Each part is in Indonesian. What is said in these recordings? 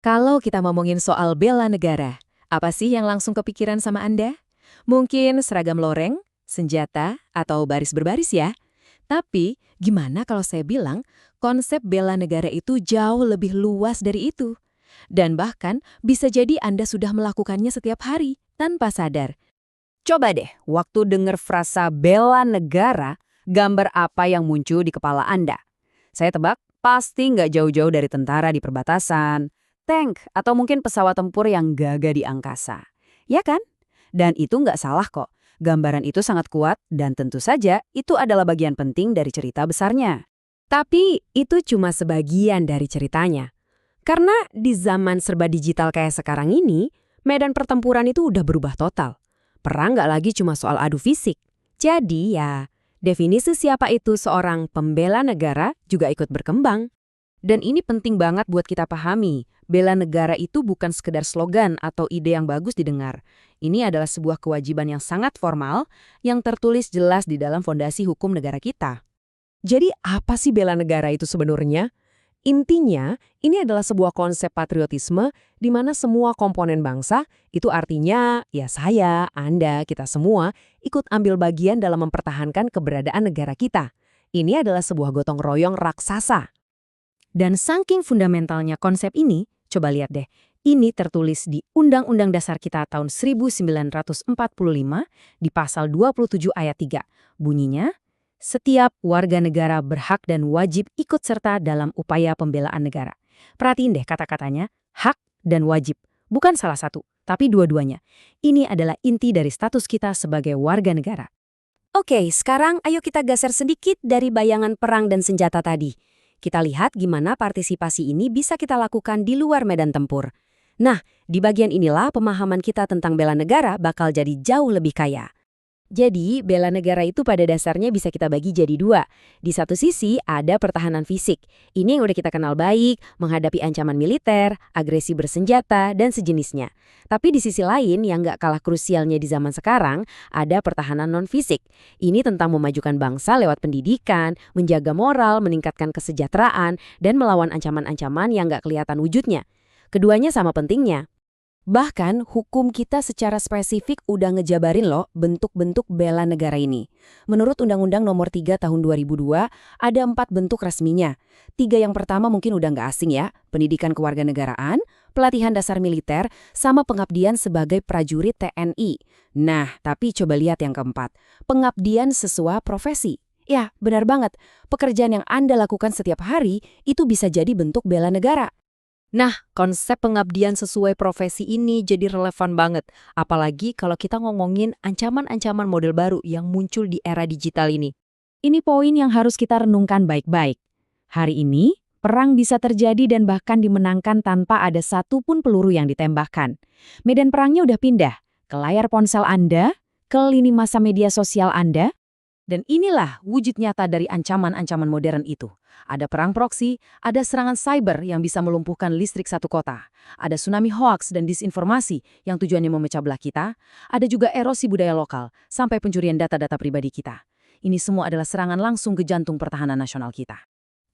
Kalau kita ngomongin soal bela negara, apa sih yang langsung kepikiran sama Anda? Mungkin seragam loreng, senjata, atau baris berbaris ya? Tapi, gimana kalau saya bilang konsep bela negara itu jauh lebih luas dari itu? Dan bahkan bisa jadi Anda sudah melakukannya setiap hari tanpa sadar. Coba deh, waktu dengar frasa bela negara, gambar apa yang muncul di kepala Anda? Saya tebak, pasti nggak jauh-jauh dari tentara di perbatasan, tank, atau mungkin pesawat tempur yang gagah di angkasa. Ya kan? Dan itu nggak salah kok. Gambaran itu sangat kuat dan tentu saja itu adalah bagian penting dari cerita besarnya. Tapi itu cuma sebagian dari ceritanya. Karena di zaman serba digital kayak sekarang ini, medan pertempuran itu udah berubah total. Perang nggak lagi cuma soal adu fisik. Jadi ya, definisi siapa itu seorang pembela negara juga ikut berkembang. Dan ini penting banget buat kita pahami. Bela negara itu bukan sekedar slogan atau ide yang bagus didengar. Ini adalah sebuah kewajiban yang sangat formal yang tertulis jelas di dalam fondasi hukum negara kita. Jadi apa sih bela negara itu sebenarnya? Intinya, ini adalah sebuah konsep patriotisme di mana semua komponen bangsa, itu artinya ya saya, Anda, kita semua, ikut ambil bagian dalam mempertahankan keberadaan negara kita. Ini adalah sebuah gotong royong raksasa. Dan saking fundamentalnya konsep ini, coba lihat deh, ini tertulis di Undang-Undang Dasar kita tahun 1945 di pasal 27 ayat 3. Bunyinya, setiap warga negara berhak dan wajib ikut serta dalam upaya pembelaan negara. Perhatiin deh kata-katanya, hak dan wajib. Bukan salah satu, tapi dua-duanya. Ini adalah inti dari status kita sebagai warga negara. Oke, sekarang ayo kita geser sedikit dari bayangan perang dan senjata tadi. Kita lihat gimana partisipasi ini bisa kita lakukan di luar medan tempur. Nah, di bagian inilah pemahaman kita tentang bela negara bakal jadi jauh lebih kaya. Jadi, bela negara itu pada dasarnya bisa kita bagi jadi dua. Di satu sisi, ada pertahanan fisik. Ini yang udah kita kenal baik, menghadapi ancaman militer, agresi bersenjata, dan sejenisnya. Tapi di sisi lain, yang nggak kalah krusialnya di zaman sekarang, ada pertahanan non-fisik. Ini tentang memajukan bangsa lewat pendidikan, menjaga moral, meningkatkan kesejahteraan, dan melawan ancaman-ancaman yang nggak kelihatan wujudnya. Keduanya sama pentingnya. Bahkan, hukum kita secara spesifik udah ngejabarin loh bentuk-bentuk bela negara ini. Menurut Undang-Undang Nomor 3 Tahun 2002, ada 4 bentuk resminya. 3 yang pertama mungkin udah nggak asing ya, pendidikan kewarganegaraan, pelatihan dasar militer, sama pengabdian sebagai prajurit TNI. Nah, tapi coba lihat yang keempat, pengabdian sesuai profesi. Ya, benar banget, pekerjaan yang Anda lakukan setiap hari itu bisa jadi bentuk bela negara. Nah, konsep pengabdian sesuai profesi ini jadi relevan banget. Apalagi kalau kita ngomongin ancaman-ancaman model baru yang muncul di era digital ini. Ini poin yang harus kita renungkan baik-baik. Hari ini, perang bisa terjadi dan bahkan dimenangkan tanpa ada satupun peluru yang ditembakkan. Medan perangnya udah pindah ke layar ponsel Anda, ke lini masa media sosial Anda. Dan inilah wujud nyata dari ancaman-ancaman modern itu. Ada perang proksi, ada serangan cyber yang bisa melumpuhkan listrik satu kota. Ada tsunami hoax dan disinformasi yang tujuannya memecah belah kita. Ada juga erosi budaya lokal, sampai pencurian data-data pribadi kita. Ini semua adalah serangan langsung ke jantung pertahanan nasional kita.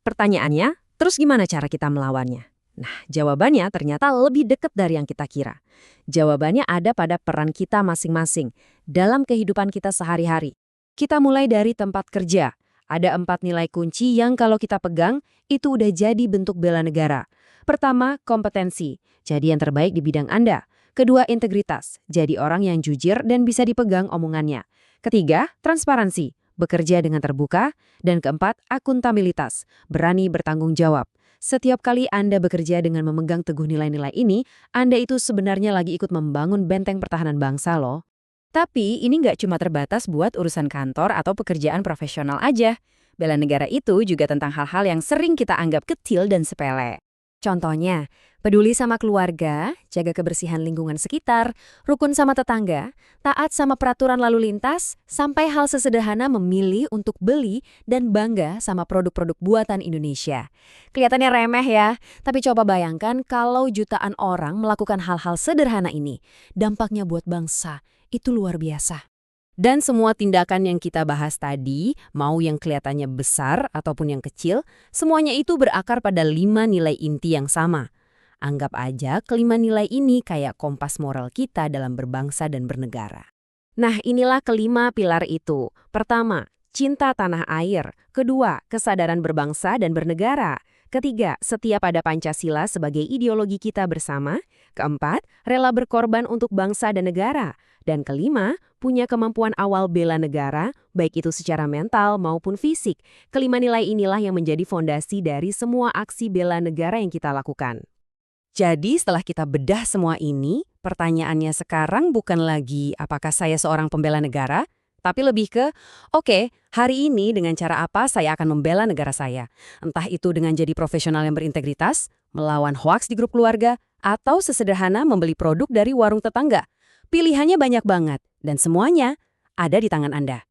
Pertanyaannya, terus gimana cara kita melawannya? Nah, jawabannya ternyata lebih dekat dari yang kita kira. Jawabannya ada pada peran kita masing-masing dalam kehidupan kita sehari-hari. Kita mulai dari tempat kerja. Ada 4 nilai kunci yang kalau kita pegang, itu udah jadi bentuk bela negara. Pertama, kompetensi. Jadi yang terbaik di bidang Anda. Kedua, integritas. Jadi orang yang jujur dan bisa dipegang omongannya. Ketiga, transparansi. Bekerja dengan terbuka. Dan keempat, akuntabilitas. Berani bertanggung jawab. Setiap kali Anda bekerja dengan memegang teguh nilai-nilai ini, Anda itu sebenarnya lagi ikut membangun benteng pertahanan bangsa loh. Tapi ini nggak cuma terbatas buat urusan kantor atau pekerjaan profesional aja. Bela negara itu juga tentang hal-hal yang sering kita anggap kecil dan sepele. Contohnya, peduli sama keluarga, jaga kebersihan lingkungan sekitar, rukun sama tetangga, taat sama peraturan lalu lintas, sampai hal sesederhana memilih untuk beli dan bangga sama produk-produk buatan Indonesia. Kelihatannya remeh ya, tapi coba bayangkan kalau jutaan orang melakukan hal-hal sederhana ini. Dampaknya buat bangsa itu luar biasa. Dan semua tindakan yang kita bahas tadi, mau yang kelihatannya besar ataupun yang kecil, semuanya itu berakar pada 5 nilai inti yang sama. Anggap aja kelima nilai ini kayak kompas moral kita dalam berbangsa dan bernegara. Nah, inilah kelima pilar itu. Pertama, cinta tanah air. Kedua, kesadaran berbangsa dan bernegara. Ketiga, setia pada Pancasila sebagai ideologi kita bersama. Keempat, rela berkorban untuk bangsa dan negara. Dan kelima, punya kemampuan awal bela negara, baik itu secara mental maupun fisik. Kelima nilai inilah yang menjadi fondasi dari semua aksi bela negara yang kita lakukan. Jadi setelah kita bedah semua ini, pertanyaannya sekarang bukan lagi apakah saya seorang pembela negara, tapi lebih ke, oke, hari ini dengan cara apa saya akan membela negara saya? Entah itu dengan jadi profesional yang berintegritas, melawan hoaks di grup keluarga, atau sesederhana membeli produk dari warung tetangga. Pilihannya banyak banget, dan semuanya ada di tangan Anda.